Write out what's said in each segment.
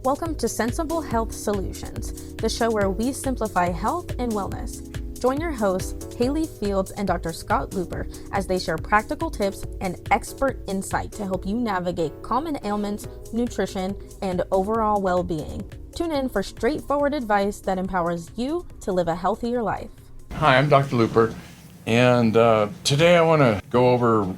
Welcome to Sensible Health Solutions, the show where we simplify health and wellness. Join your hosts, Haley Fields and Dr. Scott Luper, as they share practical tips and expert insight to help you navigate common ailments, nutrition, and overall well-being. Tune in for straightforward advice that empowers you to live a healthier life. Hi, I'm Dr. Luper, and today I want to go over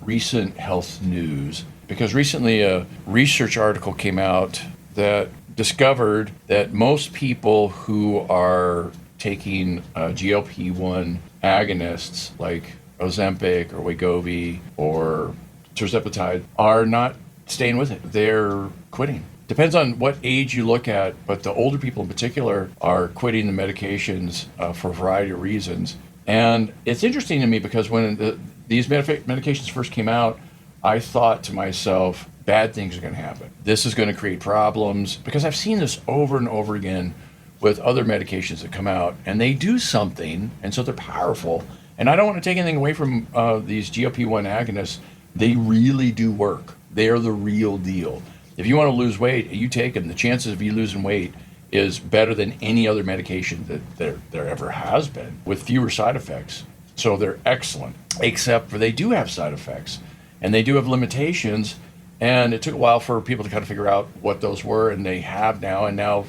recent health news, because recently a research article came out that discovered that most people who are taking GLP-1 agonists like Ozempic or Wegovy or tirzepatide are not staying with it. They're quitting. Depends on what age you look at, but the older people in particular are quitting the medications for a variety of reasons. And it's interesting to me because when these medications first came out, I thought to myself, bad things are going to happen. This is going to create problems, because I've seen this over and over again with other medications that come out, and they do something, and so they're powerful. And I don't want to take anything away from these GLP-1 agonists. They really do work. They are the real deal. If you want to lose weight, you take them. The chances of you losing weight is better than any other medication that there ever has been, with fewer side effects. So they're excellent, except for they do have side effects, and they do have limitations. And it took a while for people to kind of figure out what those were, and they have now, and now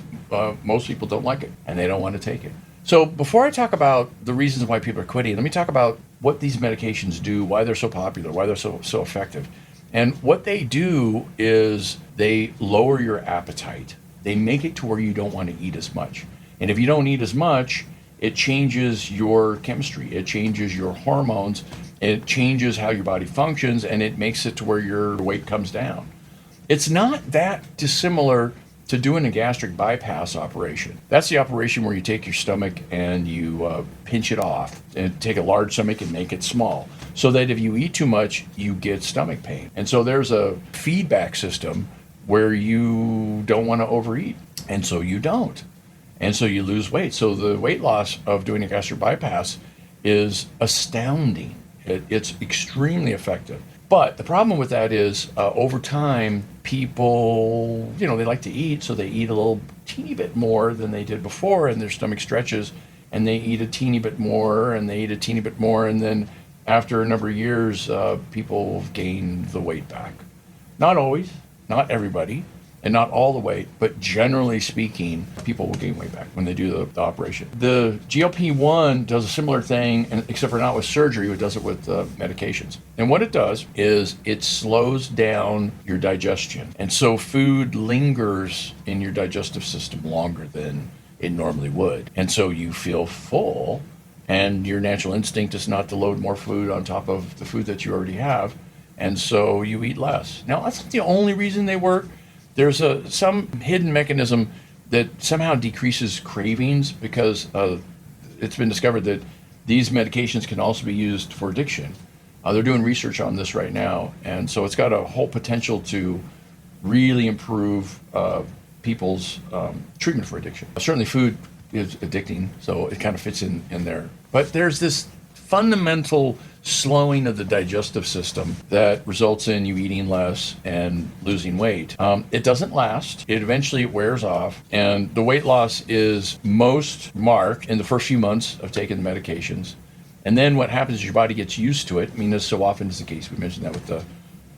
most people don't like it, and they don't want to take it. So before I talk about the reasons why people are quitting, let me talk about what these medications do, why they're so popular, why they're so effective. And what they do is they lower your appetite. They make it to where you don't want to eat as much. And if you don't eat as much, it changes your chemistry, it changes your hormones, it changes how your body functions, and it makes it to where your weight comes down. It's not that dissimilar to doing a gastric bypass operation. That's the operation where you take your stomach and you pinch it off, and take a large stomach and make it small, so that if you eat too much, you get stomach pain. And so there's a feedback system where you don't want to overeat, and so you don't. And so you lose weight. So the weight loss of doing a gastric bypass is astounding. It's extremely effective. But the problem with that is over time, people, they like to eat, so they eat a little teeny bit more than they did before, and their stomach stretches, and they eat a teeny bit more, and they eat a teeny bit more, and then after a number of years, people gain the weight back. Not always, not everybody, and not all the weight, but generally speaking, people will gain weight back when they do the operation. The GLP-1 does a similar thing, except for not with surgery, it does it with medications. And what it does is it slows down your digestion. And so food lingers in your digestive system longer than it normally would. And so you feel full, and your natural instinct is not to load more food on top of the food that you already have. And so you eat less. Now, that's not the only reason they work. There's some hidden mechanism that somehow decreases cravings, because it's been discovered that these medications can also be used for addiction. They're doing research on this right now, and so it's got a whole potential to really improve people's treatment for addiction. Certainly food is addicting, so it kind of fits in there. But there's this fundamental slowing of the digestive system that results in you eating less and losing weight. It doesn't last. It eventually wears off, and the weight loss is most marked in the first few months of taking the medications. And then what happens is your body gets used to it. I mean, this so often is the case. We mentioned that with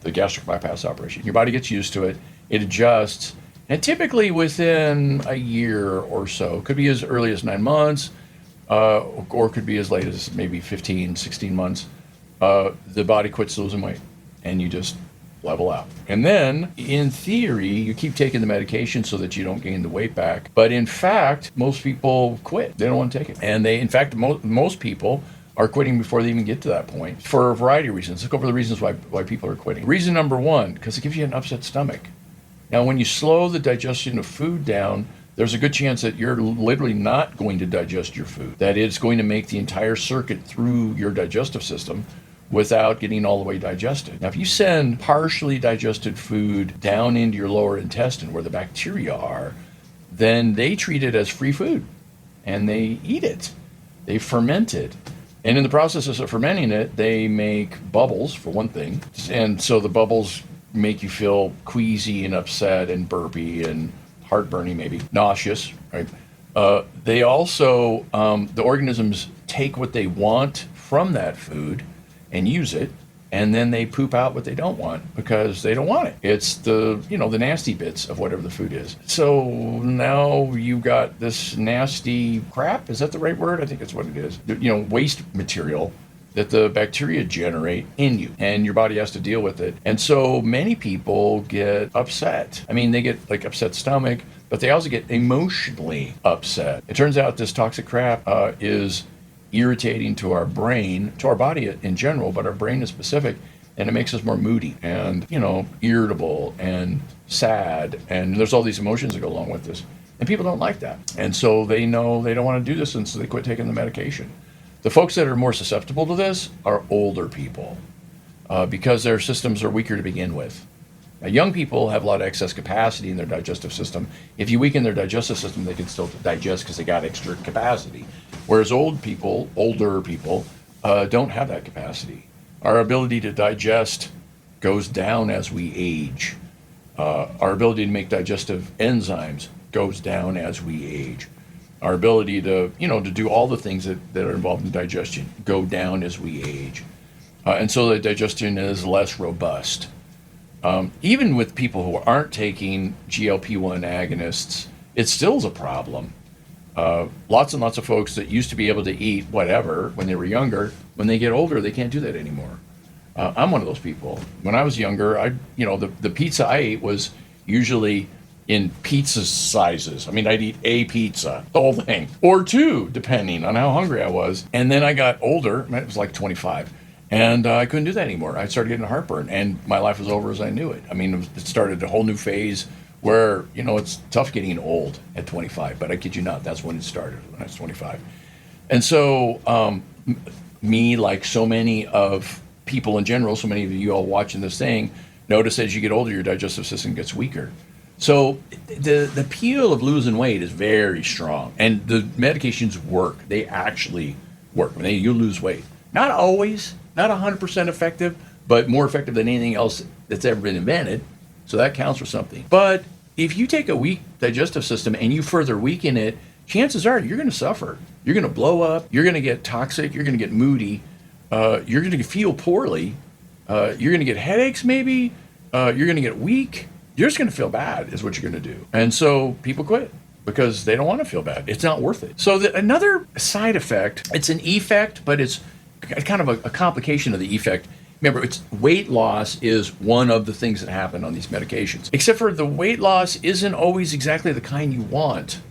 the gastric bypass operation. Your body gets used to it. It adjusts, and typically within a year or so, could be as early as 9 months, or could be as late as maybe 15, 16 months, the body quits losing weight, and you just level out. And then, in theory, you keep taking the medication so that you don't gain the weight back. But in fact, most people quit. They don't want to take it. And most people are quitting before they even get to that point, for a variety of reasons. Let's go over the reasons why people are quitting. Reason number one, because it gives you an upset stomach. Now, when you slow the digestion of food down, there's a good chance that you're literally not going to digest your food, that it's going to make the entire circuit through your digestive system without getting all the way digested. Now, if you send partially digested food down into your lower intestine where the bacteria are, then they treat it as free food, and they eat it. They ferment it. And in the process of fermenting it, they make bubbles, for one thing. And so the bubbles make you feel queasy and upset and burpy and heartburny, maybe nauseous, right? They also, the organisms take what they want from that food and use it, and then they poop out what they don't want because they don't want it. It's the nasty bits of whatever the food is. So now you've got this nasty crap. Is that the right word? I think that's what it is. Waste material that the bacteria generate in you, and your body has to deal with it. And so many people get upset. I mean, they get like upset stomach, but they also get emotionally upset. It turns out this toxic crap is irritating to our brain, to our body in general, but our brain is specific, and it makes us more moody and, irritable and sad. And there's all these emotions that go along with this. And people don't like that. And so they know they don't want to do this, and so they quit taking the medication. The folks that are more susceptible to this are older people because their systems are weaker to begin with. Now, young people have a lot of excess capacity in their digestive system. If you weaken their digestive system, they can still digest because they got extra capacity. Whereas older people, don't have that capacity. Our ability to digest goes down as we age. Our ability to make digestive enzymes goes down as we age. Our ability to do all the things that are involved in digestion go down as we age. And so the digestion is less robust. Even with people who aren't taking GLP-1 agonists, it still is a problem. Lots and lots of folks that used to be able to eat whatever when they were younger, when they get older, they can't do that anymore. I'm one of those people. When I was younger, the pizza I ate was usually in pizza sizes. I mean, I'd eat a pizza, the whole thing, or two, depending on how hungry I was. And then I got older, it was like 25, and I couldn't do that anymore. I started getting heartburn, and my life was over as I knew it. I mean, it started a whole new phase where, it's tough getting old at 25, but I kid you not, that's when it started, when I was 25. And so me, like so many of people in general, so many of you all watching this thing, notice as you get older, your digestive system gets weaker. So the appeal of losing weight is very strong, and the medications work. They actually work when you lose weight. Not always, not 100% effective, but more effective than anything else that's ever been invented. So that counts for something. But if you take a weak digestive system and you further weaken it, chances are you're going to suffer. You're going to blow up. You're going to get toxic. You're going to get moody. You're going to feel poorly. You're going to get headaches maybe. You're going to get weak. You're just going to feel bad is what you're going to do. And so people quit because they don't want to feel bad. It's not worth it. So another side effect, it's an effect, but it's kind of a complication of the effect. Remember, it's weight loss is one of the things that happen on these medications. Except for the weight loss isn't always exactly the kind you want.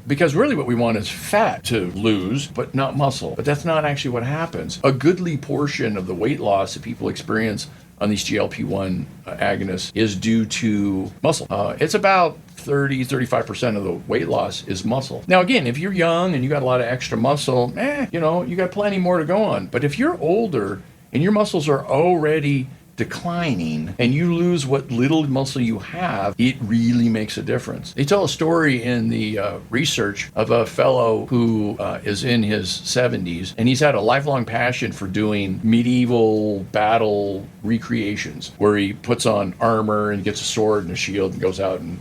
Because really what we want is fat to lose, but not muscle. But that's not actually what happens. A goodly portion of the weight loss that people experience on these GLP-1 agonists is due to muscle. It's about 35% of the weight loss is muscle. Now, again, if you're young and you got a lot of extra muscle, you got plenty more to go on. But if you're older and your muscles are already declining and you lose what little muscle you have, it really makes a difference. They tell a story in the research of a fellow who is in his 70s, and he's had a lifelong passion for doing medieval battle recreations where he puts on armor and gets a sword and a shield and goes out and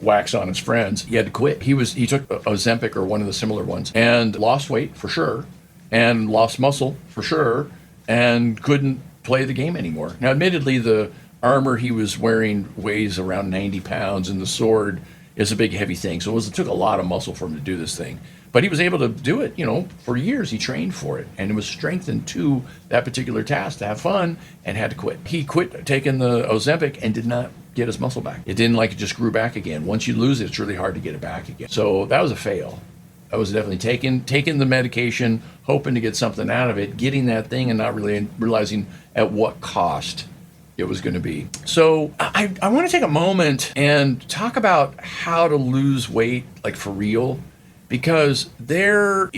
whacks on his friends. He had to quit. He took Ozempic or one of the similar ones and lost weight for sure and lost muscle for sure and couldn't play the game anymore. Now, admittedly, the armor he was wearing weighs around 90 pounds, and the sword is a big, heavy thing. So it took a lot of muscle for him to do this thing. But he was able to do it, for years. He trained for it, and it was strengthened to that particular task to have fun, and had to quit. He quit taking the Ozempic and did not get his muscle back. It didn't it just grew back again. Once you lose it, it's really hard to get it back again. So that was a fail. I was definitely taking the medication, hoping to get something out of it, getting that thing and not really realizing at what cost it was going to be. So I want to take a moment and talk about how to lose weight, like for real, because there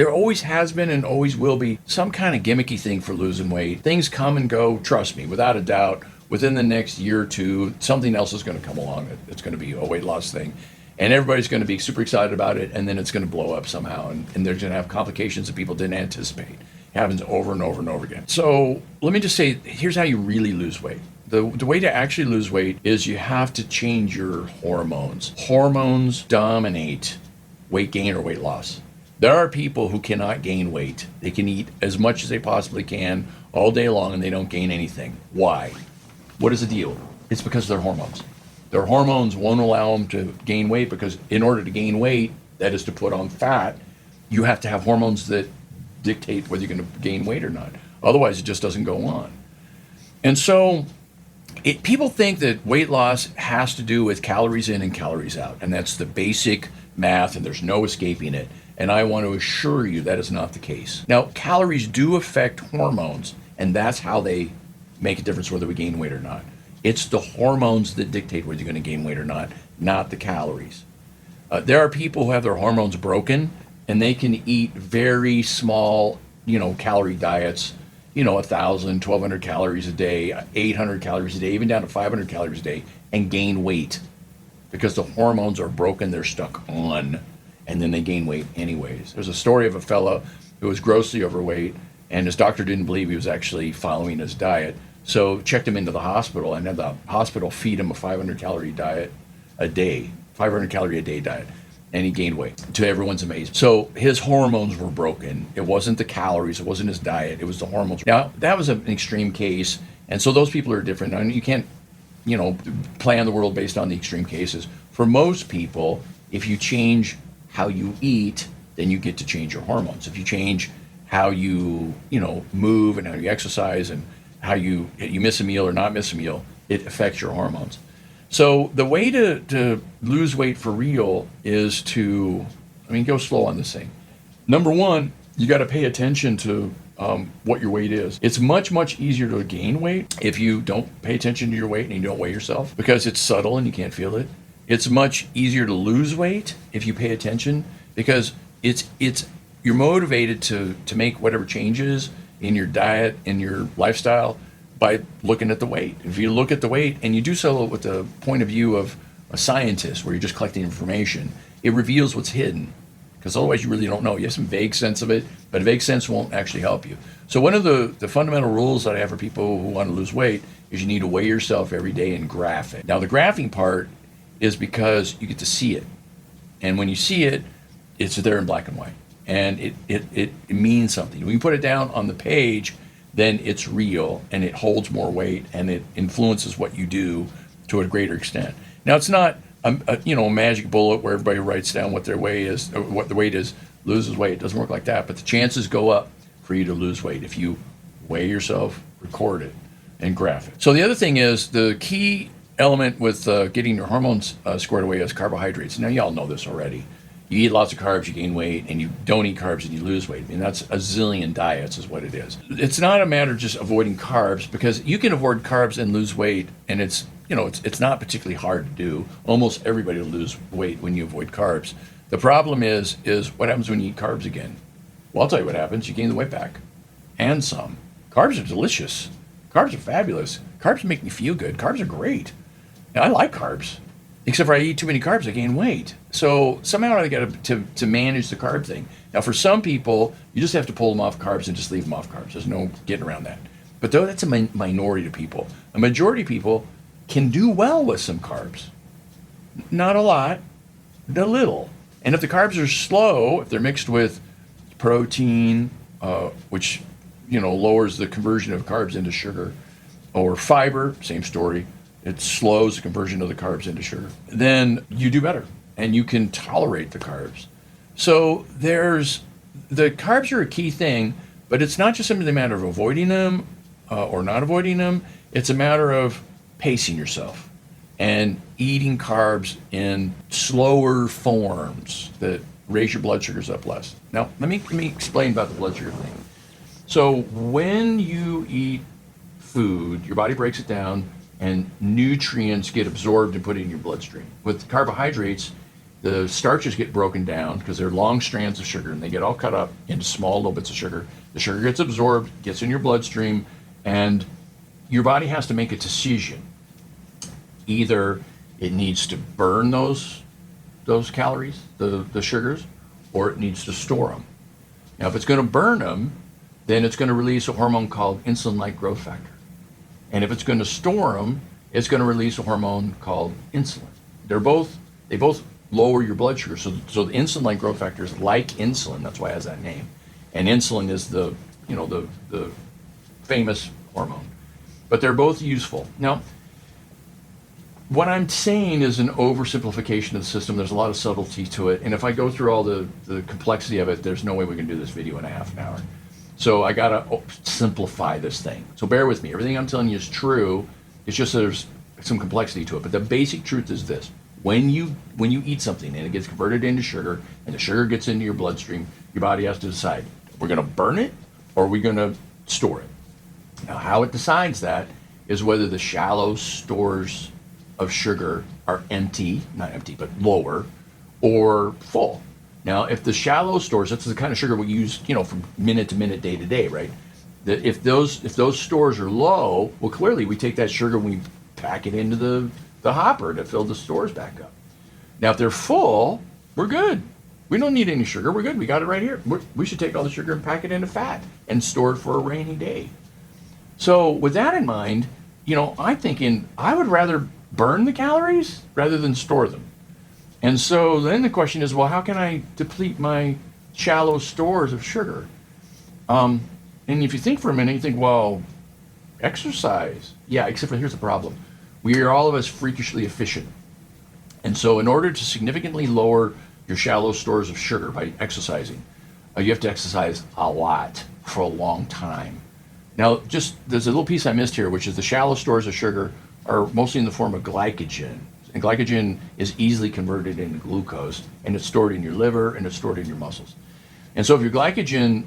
always has been and always will be some kind of gimmicky thing for losing weight. Things come and go, trust me, without a doubt. Within the next year or two, something else is going to come along. It's going to be a weight loss thing. And everybody's going to be super excited about it, and then it's going to blow up somehow, and they're going to have complications that people didn't anticipate. It happens over and over and over again. So let me just say, here's how you really lose weight. The way to actually lose weight is you have to change your hormones. Hormones dominate weight gain or weight loss. There are people who cannot gain weight. They can eat as much as they possibly can all day long and they don't gain anything. Why? What is the deal? It's because of their hormones. Their hormones won't allow them to gain weight because in order to gain weight, that is to put on fat, you have to have hormones that dictate whether you're going to gain weight or not. Otherwise, it just doesn't go on. And so people think that weight loss has to do with calories in and calories out, and that's the basic math, and there's no escaping it. And I want to assure you that is not the case. Now, calories do affect hormones, and that's how they make a difference whether we gain weight or not. It's the hormones that dictate whether you're going to gain weight or not the calories. There are people who have their hormones broken, and they can eat very small, calorie diets, 1,000, 1,200 calories a day, 800 calories a day, even down to 500 calories a day, and gain weight because the hormones are broken, they're stuck on, and then they gain weight anyways. There's a story of a fellow who was grossly overweight, and his doctor didn't believe he was actually following his diet, so checked him into the hospital and had the hospital feed him a 500 calorie diet a day, 500 calorie a day diet, and he gained weight, to everyone's amazement. So his hormones were broken. It wasn't the calories, it wasn't his diet, it was the hormones. Now, that was an extreme case, and so those people are different. I mean, you can't, plan the world based on the extreme cases. For most people, if you change how you eat, then you get to change your hormones. If you change how you, move and how you exercise and how you miss a meal or not miss a meal, it affects your hormones. So the way to lose weight for real is to, go slow on this thing. Number one, you got to pay attention to what your weight is. It's much, much easier to gain weight if you don't pay attention to your weight and you don't weigh yourself because it's subtle and you can't feel it. It's much easier to lose weight if you pay attention because you're motivated to make whatever changes in your diet, in your lifestyle, by looking at the weight. If you look at the weight and you do so with the point of view of a scientist where you're just collecting information, it reveals what's hidden because otherwise you really don't know. You have some vague sense of it, but a vague sense won't actually help you. So one of the fundamental rules that I have for people who want to lose weight is you need to weigh yourself every day and graph it. Now the graphing part is because you get to see it. And when you see it, it's there in black and white. And it means something. When you put it down on the page, then it's real and it holds more weight and it influences what you do to a greater extent. Now it's not a magic bullet where everybody writes down what their weight is, or what the weight is, loses weight. It doesn't work like that, but the chances go up for you to lose weight if you weigh yourself, record it, and graph it. So the other thing is the key element with getting your hormones squared away is carbohydrates. Now y'all know this already. You eat lots of carbs, you gain weight, and you don't eat carbs and you lose weight. That's a zillion diets is what it is. It's not a matter of just avoiding carbs because you can avoid carbs and lose weight, and it's not particularly hard to do. Almost everybody will lose weight when you avoid carbs. The problem is what happens when you eat carbs again? Well, I'll tell you what happens. You gain the weight back and some. Carbs are delicious. Carbs are fabulous. Carbs make me feel good. Carbs are great. Now, I like carbs. Except for I eat too many carbs, I gain weight. So somehow I got to manage the carb thing. Now for some people, you just have to pull them off carbs and just leave them off carbs. There's no getting around that. But though that's a minority of people. A majority of people can do well with some carbs. Not a lot, but a little. And if the carbs are slow, if they're mixed with protein, which lowers the conversion of carbs into sugar, or fiber, same story. It slows the conversion of the carbs into sugar. Then you do better, and you can tolerate the carbs. So the carbs are a key thing, but it's not just simply a matter of avoiding them or not avoiding them. It's a matter of pacing yourself and eating carbs in slower forms that raise your blood sugars up less. Now, let me explain about the blood sugar thing. So when you eat food, your body breaks it down, and nutrients get absorbed and put in your bloodstream. With carbohydrates, the starches get broken down because they're long strands of sugar and they get all cut up into small little bits of sugar. The sugar gets absorbed, gets in your bloodstream, and your body has to make a decision. Either it needs to burn those calories, the sugars, or it needs to store them. Now, if it's going to burn them, then it's going to release a hormone called insulin-like growth factor. And if it's going to store them, it's going to release a hormone called insulin. They both lower your blood sugar. So the insulin-like growth factor is like insulin. That's why it has that name. And insulin is the famous hormone. But they're both useful. Now, what I'm saying is an oversimplification of the system. There's a lot of subtlety to it. And if I go through all the complexity of it, there's no way we can do this video in a half an hour. So I got to simplify this thing. So bear with me. Everything I'm telling you is true. It's just there's some complexity to it. But the basic truth is this. When you eat something and it gets converted into sugar and the sugar gets into your bloodstream, your body has to decide, we're going to burn it or are we going to store it? Now, how it decides that is whether the shallow stores of sugar are empty, not empty, but lower, or full. Now, if the shallow stores, that's the kind of sugar we use, from minute to minute, day to day, right? If those stores are low, well, clearly we take that sugar and we pack it into the hopper to fill the stores back up. Now, if they're full, we're good. We don't need any sugar. We're good. We got it right here. We should take all the sugar and pack it into fat and store it for a rainy day. So with that in mind, I'm thinking I would rather burn the calories rather than store them. And so then the question is, well, how can I deplete my shallow stores of sugar? And if you think for a minute, you think, well, exercise. Yeah, except for here's the problem. We are all of us freakishly efficient. And so in order to significantly lower your shallow stores of sugar by exercising, you have to exercise a lot for a long time. Now, there's a little piece I missed here, which is the shallow stores of sugar are mostly in the form of glycogen. And glycogen is easily converted into glucose, and it's stored in your liver, and it's stored in your muscles. And so if your glycogen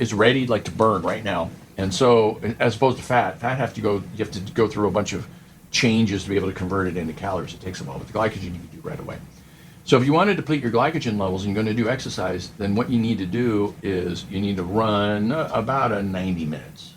is ready, like to burn right now, and so as opposed to fat you have to go through a bunch of changes to be able to convert it into calories. It takes a while. With the glycogen, you can do right away. So if you want to deplete your glycogen levels and you're going to do exercise, then what you need to do is you need to run about 90 minutes.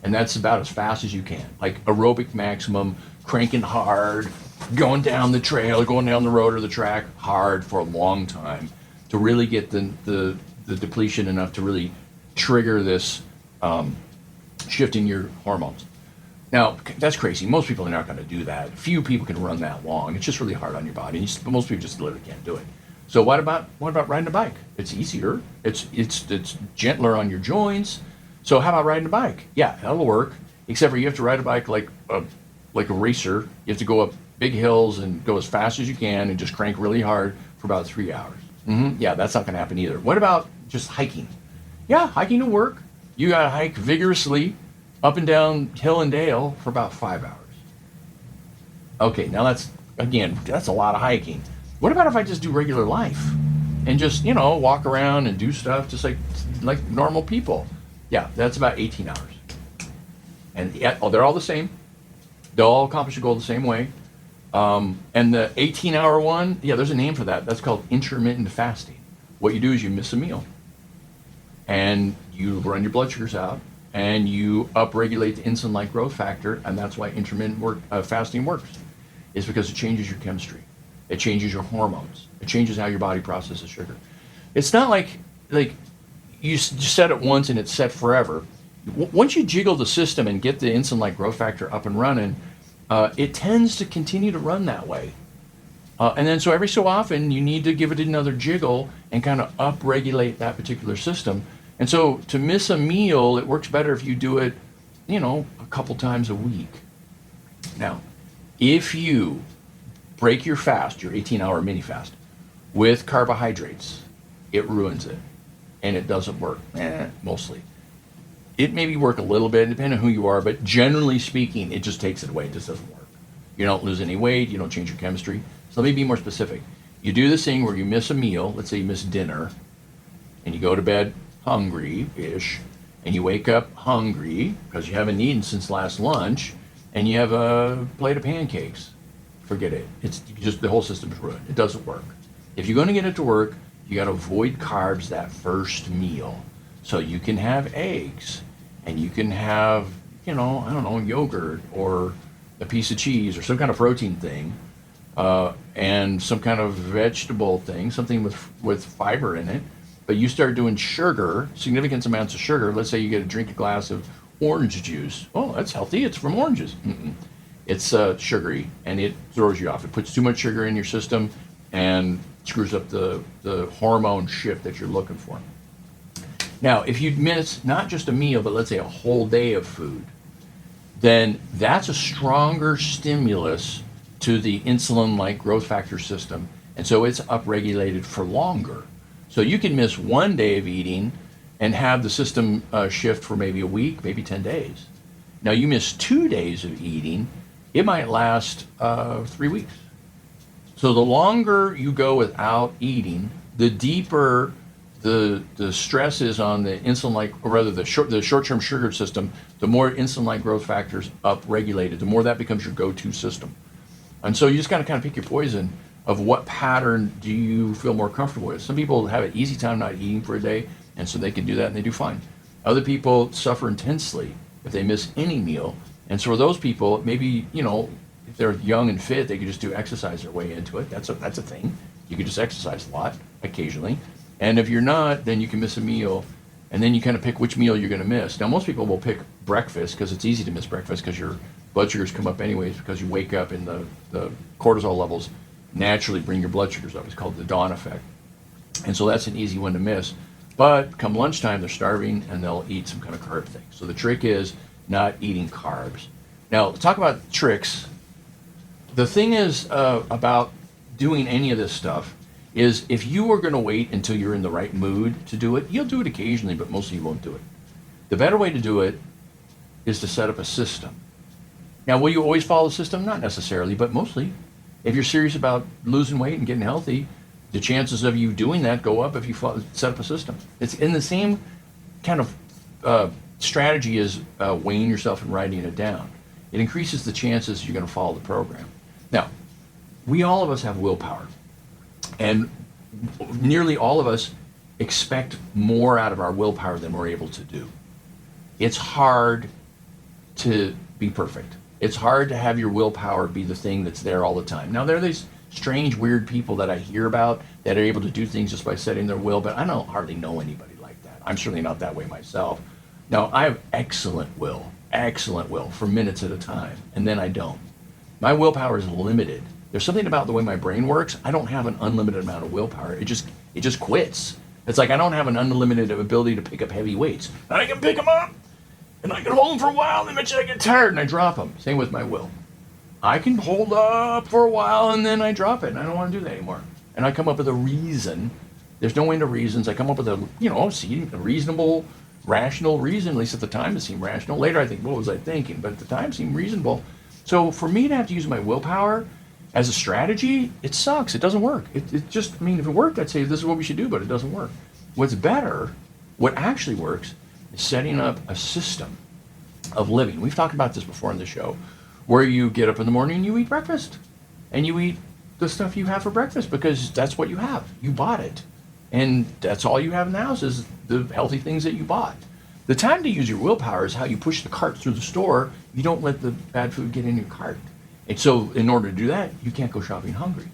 And that's about as fast as you can, like aerobic maximum, cranking hard, going down the trail, going down the road or the track hard for a long time to really get the depletion enough to really trigger this shift in your hormones. Now, that's crazy. Most people are not going to do that. Few people can run that long. It's just really hard on your body. Most people just literally can't do it. So what about riding a bike? It's easier. It's gentler on your joints. So how about riding a bike? Yeah, that'll work. Except for you have to ride a bike like a racer. You have to go up big hills and go as fast as you can and just crank really hard for about 3 hours. Yeah, that's not going to happen either. What about just hiking? Yeah, hiking will work. You got to hike vigorously up and down hill and dale for about 5 hours. Okay, now that's a lot of hiking. What about if I just do regular life and just, walk around and do stuff just like normal people? Yeah, that's about 18 hours. And they're all the same. They'll all accomplish the goal the same way. And the 18-hour one, yeah, there's a name for that. That's called intermittent fasting. What you do is you miss a meal. And you run your blood sugars out. And you upregulate the insulin-like growth factor. And that's why intermittent fasting works. It's because it changes your chemistry. It changes your hormones. It changes how your body processes sugar. It's not like you set it once and it's set forever. Once you jiggle the system and get the insulin-like growth factor up and running, it tends to continue to run that way. And then so every so often you need to give it another jiggle and kind of upregulate that particular system. And so to miss a meal, it works better if you do it, a couple times a week. Now, if you break your fast, your 18-hour mini fast, with carbohydrates, it ruins it. And it doesn't work, mostly. It maybe work a little bit, depending on who you are, but generally speaking, it just takes it away. It just doesn't work. You don't lose any weight. You don't change your chemistry. So let me be more specific. You do this thing where you miss a meal. Let's say you miss dinner, and you go to bed hungry-ish, and you wake up hungry because you haven't eaten since last lunch, and you have a plate of pancakes. Forget it. It's just the whole system's ruined. It doesn't work. If you're going to get it to work, you got to avoid carbs that first meal. So you can have eggs, and you can have, yogurt or a piece of cheese or some kind of protein thing, and some kind of vegetable thing, something with fiber in it. But you start doing sugar, significant amounts of sugar. Let's say you get a glass of orange juice. Oh, that's healthy. It's from oranges. Mm-mm. It's sugary, and it throws you off. It puts too much sugar in your system and screws up the hormone shift that you're looking for. Now, if you miss not just a meal, but let's say a whole day of food, then that's a stronger stimulus to the insulin-like growth factor system, and so it's upregulated for longer. So you can miss one day of eating and have the system shift for maybe a week, maybe 10 days. Now you miss 2 days of eating, it might last 3 weeks. So the longer you go without eating, the deeper the stress is on the insulin-like, or rather the short-term sugar system, the more insulin-like growth factors upregulated, the more that becomes your go-to system. And so you just got to kind of pick your poison of what pattern do you feel more comfortable with. Some people have an easy time not eating for a day, and so they can do that and they do fine. Other people suffer intensely if they miss any meal. And so for those people, maybe, if they're young and fit, they could just do exercise their way into it. That's a thing. You could just exercise a lot occasionally. And if you're not, then you can miss a meal, and then you kind of pick which meal you're going to miss. Now, most people will pick breakfast because it's easy to miss breakfast because your blood sugars come up anyways because you wake up and the cortisol levels naturally bring your blood sugars up. It's called the dawn effect. And so that's an easy one to miss. But come lunchtime, they're starving, and they'll eat some kind of carb thing. So the trick is not eating carbs. Now, talk about tricks. The thing is about doing any of this stuff is if you are going to wait until you're in the right mood to do it, you'll do it occasionally, but mostly you won't do it. The better way to do it is to set up a system. Now, will you always follow the system? Not necessarily, but mostly. If you're serious about losing weight and getting healthy, the chances of you doing that go up if you set up a system. It's in the same kind of strategy as weighing yourself and writing it down. It increases the chances you're going to follow the program. Now, all of us have willpower. And nearly all of us expect more out of our willpower than we're able to do. It's hard to be perfect. It's hard to have your willpower be the thing that's there all the time. Now, there are these strange, weird people that I hear about that are able to do things just by setting their will, but I don't hardly know anybody like that. I'm certainly not that way myself. Now, I have excellent will for minutes at a time, and then I don't. My willpower is limited. There's something about the way my brain works. I don't have an unlimited amount of willpower. It just quits. It's like I don't have an unlimited ability to pick up heavy weights. And I can pick them up, and I can hold them for a while, and eventually I get tired and I drop them. Same with my will. I can hold up for a while, and then I drop it, and I don't want to do that anymore. And I come up with a reason. There's no end to reasons. I come up with a reasonable, rational reason. At least at the time it seemed rational. Later I think, what was I thinking? But at the time it seemed reasonable. So for me to have to use my willpower as a strategy, it sucks. It doesn't work. It just, if it worked, I'd say this is what we should do, but it doesn't work. What's better, what actually works, is setting up a system of living. We've talked about this before in the show, where you get up in the morning and you eat breakfast. And you eat the stuff you have for breakfast because that's what you have. You bought it. And that's all you have in the house is the healthy things that you bought. The time to use your willpower is how you push the cart through the store. You don't let the bad food get in your cart. And so in order to do that, you can't go shopping hungry.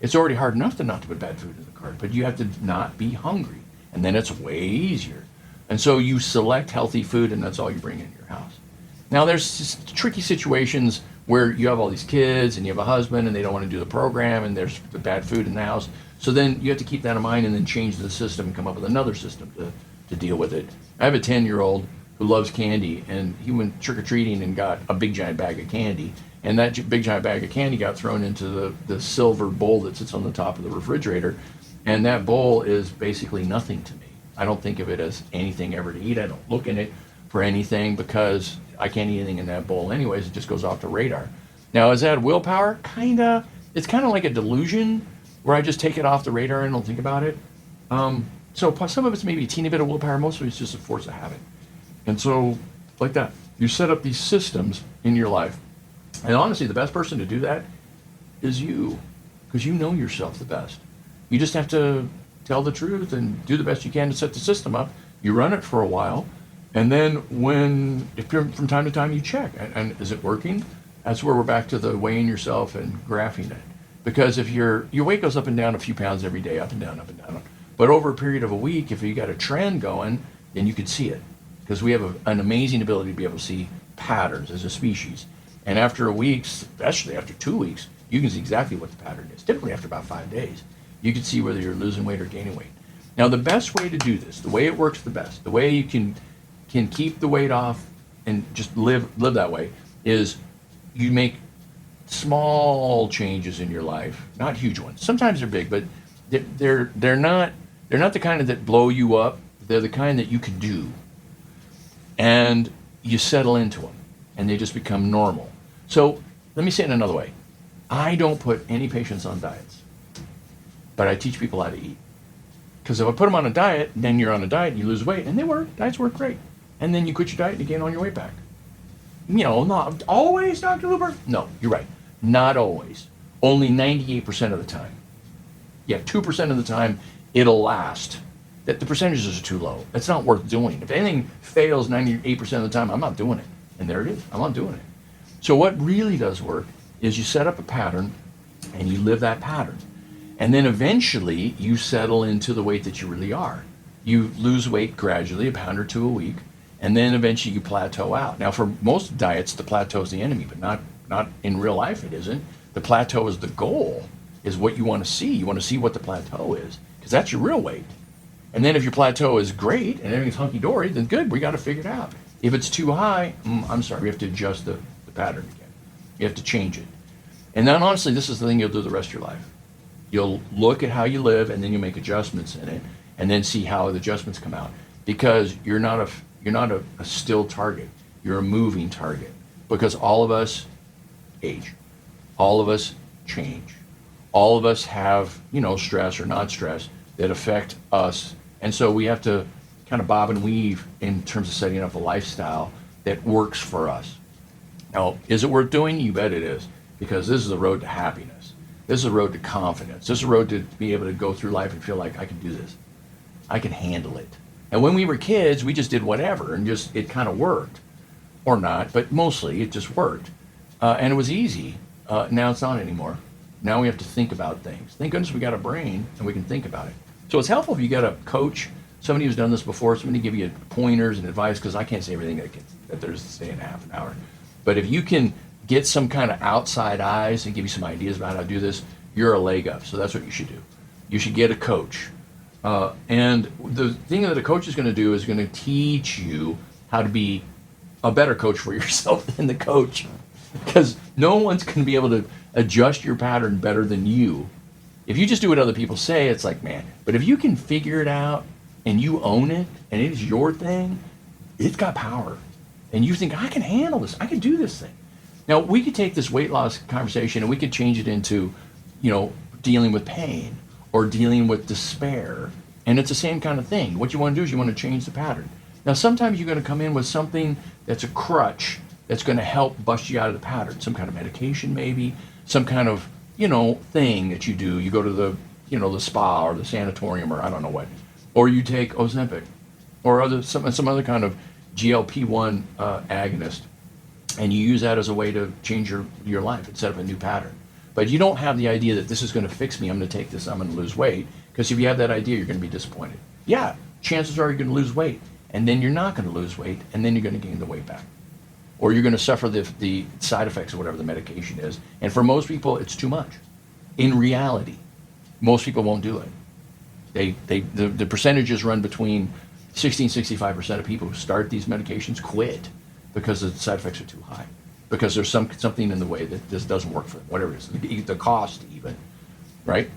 It's already hard enough to not to put bad food in the cart, but you have to not be hungry. And then it's way easier. And so you select healthy food, and that's all you bring into your house. Now, there's tricky situations where you have all these kids and you have a husband and they don't want to do the program and there's the bad food in the house. So then you have to keep that in mind and then change the system and come up with another system to deal with it. I have a 10-year-old who loves candy, and he went trick-or-treating and got a big giant bag of candy. And that big giant bag of candy got thrown into the silver bowl that sits on the top of the refrigerator. And that bowl is basically nothing to me. I don't think of it as anything ever to eat. I don't look in it for anything because I can't eat anything in that bowl anyways. It just goes off the radar. Now, is that willpower? Kinda. It's kind of like a delusion where I just take it off the radar and don't think about it. So some of it's maybe a teeny bit of willpower. Most of it's just a force of habit. And so, like that, you set up these systems in your life. And honestly, the best person to do that is you, because you know yourself the best. You just have to tell the truth and do the best you can to set the system up. You run it for a while, and then if you're, from time to time you check, and is it working? That's where we're back to the weighing yourself and graphing it. Because if your weight goes up and down a few pounds every day, up and down, but over a period of a week, if you got a trend going, then you could see it. because we have an amazing ability to be able to see patterns as a species. And after a week, especially after 2 weeks, you can see exactly what the pattern is. Typically after about 5 days, you can see whether you're losing weight or gaining weight. Now, the best way to do this, the way it works the best, the way you can keep the weight off and just live that way, is you make small changes in your life, not huge ones. Sometimes they're big, but they're not the kind that blow you up. They're the kind that you can do, and you settle into them, and they just become normal. So let me say it another way. I don't put any patients on diets, but I teach people how to eat. Because if I put them on a diet, then you're on a diet and you lose weight, and they work. Diets work great. And then you quit your diet and you gain all your weight back. Not always, Dr. Luper. No, you're right. Not always. Only 98% of the time. Yeah, 2% of the time, it'll last. That the percentages are too low. It's not worth doing. If anything fails 98% of the time, I'm not doing it. And there it is. I'm not doing it. So what really does work is you set up a pattern and you live that pattern. And then eventually you settle into the weight that you really are. You lose weight gradually, a pound or two a week, and then eventually you plateau out. Now, for most diets, the plateau is the enemy, but not in real life. It isn't. The plateau is the goal, is what you want to see. You want to see what the plateau is, because that's your real weight. And then if your plateau is great and everything's hunky-dory, then good, we got to figure it out. If it's too high, I'm sorry, we have to adjust the pattern again. You have to change it. And then honestly, this is the thing you'll do the rest of your life. You'll look at how you live, and then you make adjustments in it, and then see how the adjustments come out. Because you're not a still target. You're a moving target. Because all of us age. All of us change. All of us have, stress or not stress that affect us. And so we have to kind of bob and weave in terms of setting up a lifestyle that works for us. Now, is it worth doing? You bet it is. Because this is the road to happiness. This is a road to confidence. This is a road to be able to go through life and feel like I can do this. I can handle it. And when we were kids, we just did whatever and it kind of worked. Or not, but mostly it just worked. And it was easy. Now it's not anymore. Now we have to think about things. Thank goodness we got a brain and we can think about it. So it's helpful if you got a coach, somebody who's done this before, somebody to give you pointers and advice, because I can't say everything that there's to say in half an hour. But if you can get some kind of outside eyes and give you some ideas about how to do this, you're a leg up. So that's what you should do. You should get a coach. And the thing that a coach is going to do is going to teach you how to be a better coach for yourself than the coach. Because no one's going to be able to adjust your pattern better than you. If you just do what other people say, it's like, man. But if you can figure it out and you own it and it is your thing, it's got power. And you think, I can handle this. I can do this thing. Now, we could take this weight loss conversation and we could change it into, dealing with pain or dealing with despair. And it's the same kind of thing. What you want to do is you want to change the pattern. Now, sometimes you're going to come in with something that's a crutch that's going to help bust you out of the pattern. Some kind of medication, maybe. Some kind of, thing that you do. You go to the spa or the sanatorium or I don't know what. Or you take Ozempic or some other kind of GLP-1 agonist. And you use that as a way to change your life and set up a new pattern. But you don't have the idea that this is going to fix me, I'm going to take this, I'm going to lose weight. Because if you have that idea, you're going to be disappointed. Yeah, chances are you're going to lose weight. And then you're not going to lose weight, and then you're going to gain the weight back. Or you're going to suffer the side effects of whatever the medication is. And for most people, it's too much. In reality, most people won't do it. The percentages run between 60 and 65% of people who start these medications quit because the side effects are too high, because there's something in the way that this doesn't work for them, whatever it is, the cost even, right?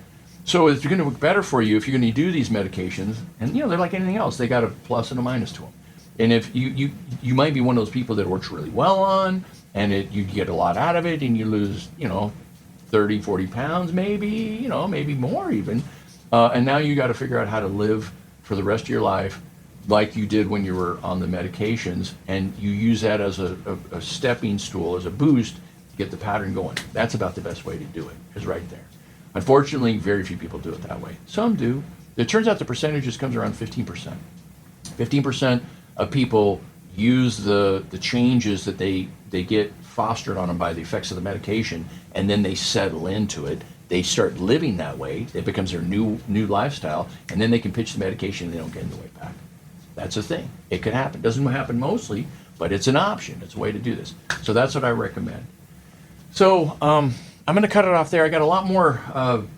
So it's going to work better for you if you're going to do these medications, and they're like anything else, they got a plus and a minus to them. And if you might be one of those people that it works really well on, and you get a lot out of it, and you lose 30, 40 pounds, maybe maybe more even, and now you got to figure out how to live for the rest of your life like you did when you were on the medications, and you use that as a stepping stool, as a boost to get the pattern going. That's about the best way to do it, is right there. Unfortunately, very few people do it that way. Some do. It turns out the percentages comes around 15%. 15% of people use the changes that they get fostered on them by the effects of the medication, and then they settle into it. They start living that way. It becomes their new lifestyle, and then they can pitch the medication and they don't get the weight back. That's a thing. It can happen. Doesn't happen mostly, but it's an option. It's a way to do this. So that's what I recommend. So I'm going to cut it off there. I got a lot more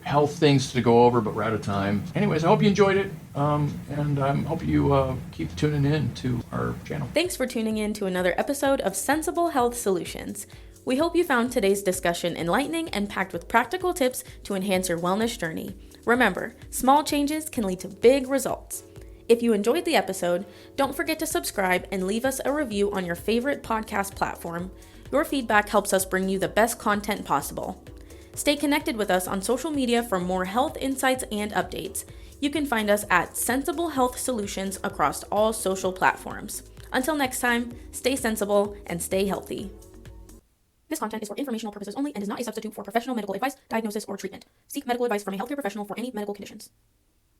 health things to go over, but we're out of time. Anyways, I hope you enjoyed it, and I hope you keep tuning in to our channel. Thanks for tuning in to another episode of Sensible Health Solutions. We hope you found today's discussion enlightening and packed with practical tips to enhance your wellness journey. Remember, small changes can lead to big results. If you enjoyed the episode, don't forget to subscribe and leave us a review on your favorite podcast platform. Your feedback helps us bring you the best content possible. Stay connected with us on social media for more health insights and updates. You can find us at Sensible Health Solutions across all social platforms. Until next time, stay sensible and stay healthy. This content is for informational purposes only and is not a substitute for professional medical advice, diagnosis, or treatment. Seek medical advice from a healthcare professional for any medical conditions.